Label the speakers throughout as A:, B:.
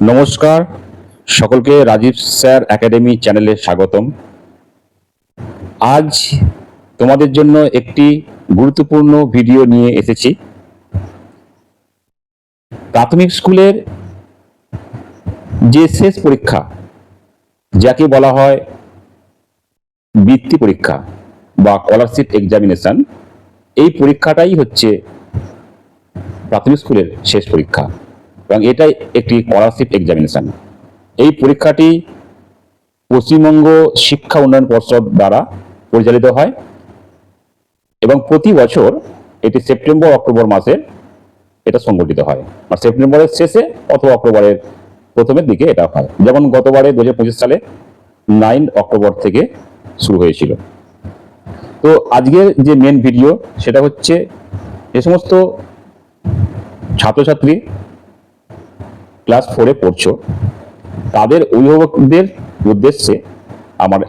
A: নমস্কার, সকলকে Rajib sir academy চ্যানেলে স্বাগতম। আজ তোমাদের জন্য একটি গুরুত্বপূর্ণ ভিডিও নিয়ে এসেছি। প্রাথমিক স্কুলের যে শেষ পরীক্ষা, যাকে বলা হয় বৃত্তি পরীক্ষা বা স্কলারশিপ এক্সামিনেশন, এই পরীক্ষাটাই হচ্ছে প্রাথমিক স্কুলের শেষ পরীক্ষা এবং এটাই একটি স্কলারশিপ এক্সামিনেশন। এই পরীক্ষাটি পশ্চিমবঙ্গ শিক্ষা উন্নয়ন পর্ষদ দ্বারা পরিচালিত হয় এবং প্রতি বছর এটি সেপ্টেম্বর অক্টোবর মাসে এটা সংগঠিত হয়, আর সেপ্টেম্বরের শেষে অথবা অক্টোবরের প্রথমের দিকে এটা হয়। যেমন গতবারে 2025 সালে 9 অক্টোবর থেকে শুরু হয়েছিল। তো আজকের যে মেন ভিডিও সেটা হচ্ছে যে সমস্ত ছাত্রছাত্রী ক্লাস 4-এ পড়ছো তাদের অভিভাবকদের উদ্দেশ্যে আমার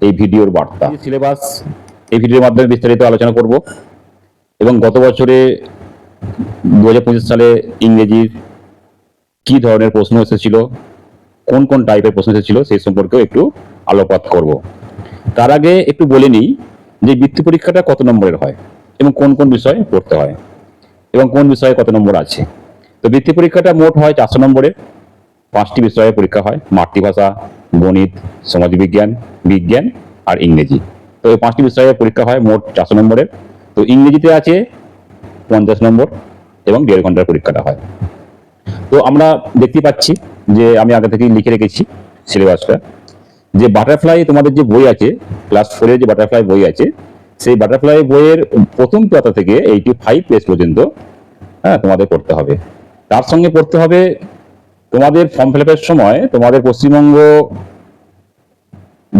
A: এই ভিডিওর বার্তা। সিলেবাস এই ভিডিওর মাধ্যমে বিস্তারিত আলোচনা করব এবং গত বছরে 2025 সালে ইংরেজির কি ধরনের প্রশ্ন এসেছিল, কোন কোন টাইপের প্রশ্ন এসেছিল সেই সম্পর্কেও একটু আলোকপাত করব। তার আগে একটু বলে নিই যে বৃত্তি পরীক্ষাটা কত নম্বরের হয় এবং কোন কোন বিষয় পড়তে হয় এবং কোন বিষয়ে কত নম্বর আছে। তো বৃত্তি পরীক্ষাটা মোট হয় 400 নম্বরের। 5টি বিষয়ে পরীক্ষা হয়: মাতৃভাষা, গণিত, সমাজবিজ্ঞান, বিজ্ঞান আর ইংরেজি। তো এই 5টি বিষয়ে পরীক্ষা হয়, মোট 400 নম্বরের। তো ইংরেজিতে আছে 50 নম্বর এবং 1.5 ঘন্টার পরীক্ষাটা হয়। তো আমরা দেখতে পাচ্ছি যে আমি আগে থেকেই লিখে রেখেছি সিলেবাসটা, যে বাটারফ্লাই তোমাদের যে বই আছে, ক্লাস 4-এর যে বাটারফ্লাই বই আছে, সেই বাটারফ্লাই বইয়ের প্রথম পাতা থেকে 85 পেজ পর্যন্ত তোমাদের পড়তে হবে। তার সঙ্গে পড়তে হবে তোমাদের ফর্ম ফিল আপের সময় তোমাদের পশ্চিমবঙ্গ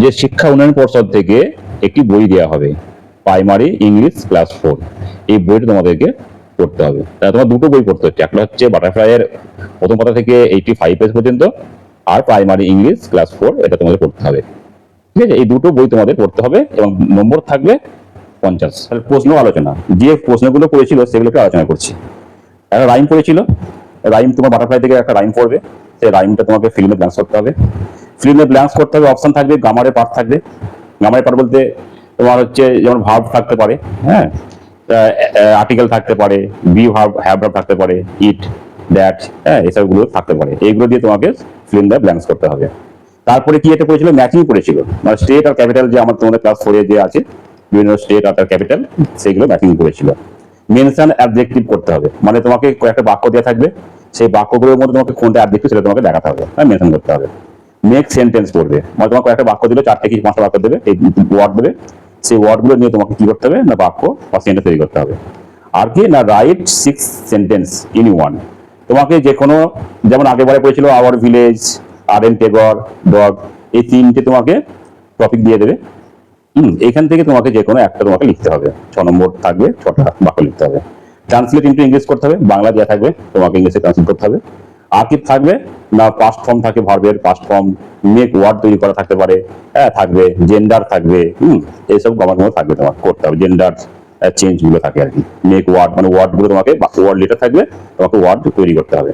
A: যে শিক্ষা উন্নয়ন পর্ষদ থেকে একটি বই দেওয়া হবে, প্রাইমারি ইংলিশ ক্লাস 4। এই বইটা তোমাদেরকে পড়তে হবে। তাহলে তোমার দুটো বই পড়তে হচ্ছে, একটা হচ্ছে বাটারফ্লাইয়ের প্রথম পাতা থেকে 85 পেজ পর্যন্ত, আর প্রাইমারি ইংলিশ ক্লাস 4 এটা তোমাদের পড়তে হবে। ঠিক আছে, এই দুটো বই তোমাদের পড়তে হবে এবং নম্বর থাকবে 50। তাহলে প্রশ্ন আলোচনা, যে প্রশ্নগুলো করেছিল সেগুলোকে আলোচনা করছি। একটা রাইম পড়েছিল, রাইম তোমার বাটারফ্লাই থেকে একটা রাইম পড়বে, সেই রাইমটা তোমাকে ফিল্মে ব্ল্যাঙ্কস করতে হবে। ফিল্মে ব্ল্যাঙ্কস করতে হবে, অপশন থাকবে, গ্রামারের পার্ট থাকবে। গ্রামারের পার্ট বলতে তোমার হচ্ছে যেমন ভার্ব থাকতে পারে, হ্যাঁ, আর্টিকেল থাকতে পারে, বি ভার্ব, হ্যাভ ভার্ব থাকতে পারে, ইট, দ্যাট, হ্যাঁ, এসবগুলো থাকতে পারে। এইগুলো দিয়ে তোমাকে ফিল্মে ব্ল্যাঙ্কস করতে হবে। তারপরে কি এটা পড়েছিল, ম্যাচিং পড়েছিল, মানে স্টেট আর ক্যাপিটাল যে আমার তোমাদের ক্লাস 4-এ যে আছে বিভিন্ন স্টেট আর ক্যাপিটাল, সেগুলো ম্যাচিং করেছিল। মেনশন অ্যাডজেক্টিভ করতে হবে, মানে তোমাকে কয়েকটা বাক্য দেওয়া থাকবে, সেই বাক্যগুলোর মধ্যে তোমাকে কোনটা অ্যাডজেক্টিভ সেটা তোমাকে দেখাতে হবে, মেনশন করতে হবে। মেক সেন্টেন্স পড়বে, মানে তোমাকে কয়েকটা বাক্য দিলে 4 থেকে 5টা বাক্য দেবে, এই ওয়ার্ড দেবে, সেই ওয়ার্ডগুলো নিয়ে তোমাকে কি করতে হবে না বাক্য বা সেন্টেন্স তৈরি করতে হবে। আর কি না, রাইট 6 সেন্টেন্স ইন ওয়ান। তোমাকে যে কোনো, যেমন আগেবারে পড়েছিল our village, R Tagore, dog, এই 3টে তোমাকে টপিক দিয়ে দেবে। এখান থেকে তোমাকে যে কোনো একটা তোমাকে লিখতে হবে, 6 নম্বর থাকবে, 6টা বাক্য লিখতে হবে। ট্রান্সলেট ইন্টু ইংলিশ করতে হবে, বাংলা দেওয়া থাকবে, তোমাকে ইংলিশে ট্রান্সলেট করতে হবে। আর কি থাকবে না, পাস্ট ফর্ম থাকে, ভার্বের পাস্ট ফর্ম, মেক ওয়ার্ড তৈরি করা থাকতে পারে, হ্যাঁ, থাকবে জেন্ডার থাকবে, এইসব গ্রামারগুলো থাকবে, তোমার করতে হবে। জেন্ডার চেঞ্জ গুলো থাকে আর কি। মেক ওয়ার্ড মানে ওয়ার্ড গুলো তোমাকে, ওয়ার্ড লেটার থাকবে, তোমাকে ওয়ার্ড তৈরি করতে হবে।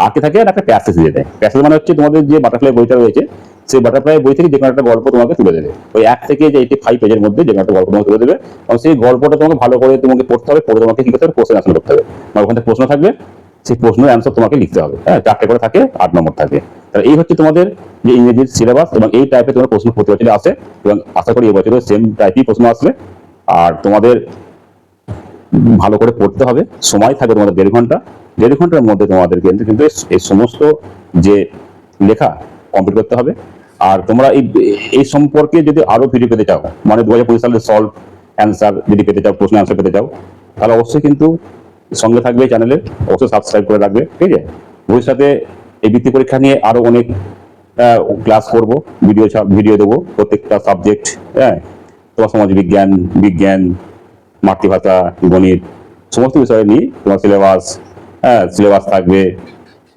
A: আর কি থাকে একটা প্যাসেজ দিয়ে দেয়। প্যাসেজ মানে হচ্ছে তোমাদের যে বাটারফ্লাই বইটা রয়েছে, সেই বাটারফ্লাই বই থেকে যে কোনো একটা গল্প তোমাকে তুলে দেবে, ওই 1 থেকে যে 85 পেজের মধ্যে যে কোনো একটা গল্প তোমাকে তুলে দেবে, এবং সেই গল্পটা তোমাকে ভালো করে তোমাকে পড়তে হবে। পড়ে তোমাকে কি করতে হবে, কোশ্চেন আনসার করতে হবে, মানে ওখানে প্রশ্ন থাকবে, সেই প্রশ্নের অ্যান্সার তোমাকে লিখতে হবে। হ্যাঁ, 4টে করে থাকে, 8 নম্বর থাকে। তাহলে এই হচ্ছে তোমাদের যে ইংরেজির সিলেবাস, এবং এই টাইপের তোমার প্রশ্ন প্রতি বছরে আসে এবং আশা করি এবছরও সেম টাইপই প্রশ্ন আসবে। আর তোমাদের ভালো করে পড়তে হবে। সময় থাকবে তোমাদের 1.5 ঘন্টা। 1.5 ঘন্টার মধ্যে তোমাদের কিন্তু এই সমস্ত যে লেখা কমপ্লিট করতে হবে। আর তোমরা এই সম্পর্কে যদি আরো ভিডিও পেতে চাও, মানে 2025 সালের সলভ অ্যান্সার যদি পেতে চাও, প্রশ্ন অ্যান্সার পেতে চাও, তাহলে অবশ্যই কিন্তু সঙ্গে থাকবে চ্যানেলে, অবশ্যই সাবস্ক্রাইব করে রাখবে। ঠিক আছে, ভবিষ্যতে এই বৃত্তি পরীক্ষা নিয়ে আরো অনেক ক্লাস করব, ভিডিও দেবো প্রত্যেকটা সাবজেক্ট। হ্যাঁ, তোমার সমাজবিজ্ঞান, বিজ্ঞান, মাতৃভাষা, গণিত, সমস্ত বিষয় নিয়ে তোমার সিলেবাস থাকবে,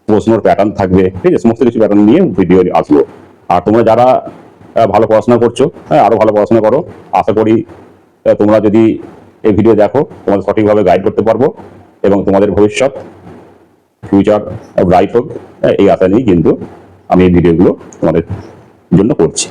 A: প্রশ্নের প্যাটার্ন থাকবে। ঠিক আছে, সমস্ত কিছু প্যাটার্ন নিয়ে ভিডিও আসবো। আর তোমরা যারা ভালো পড়াশোনা করছো, হ্যাঁ, আরো ভালো পড়াশোনা করো। আশা করি তোমরা যদি এই ভিডিও দেখো, তোমাদের সঠিকভাবে গাইড করতে পারবো এবং তোমাদের ভবিষ্যৎ ফিউচার ব্রাইট হোক, এই আশা নিয়েই কিন্তু আমি এই ভিডিওগুলো তোমাদের জন্য করছি।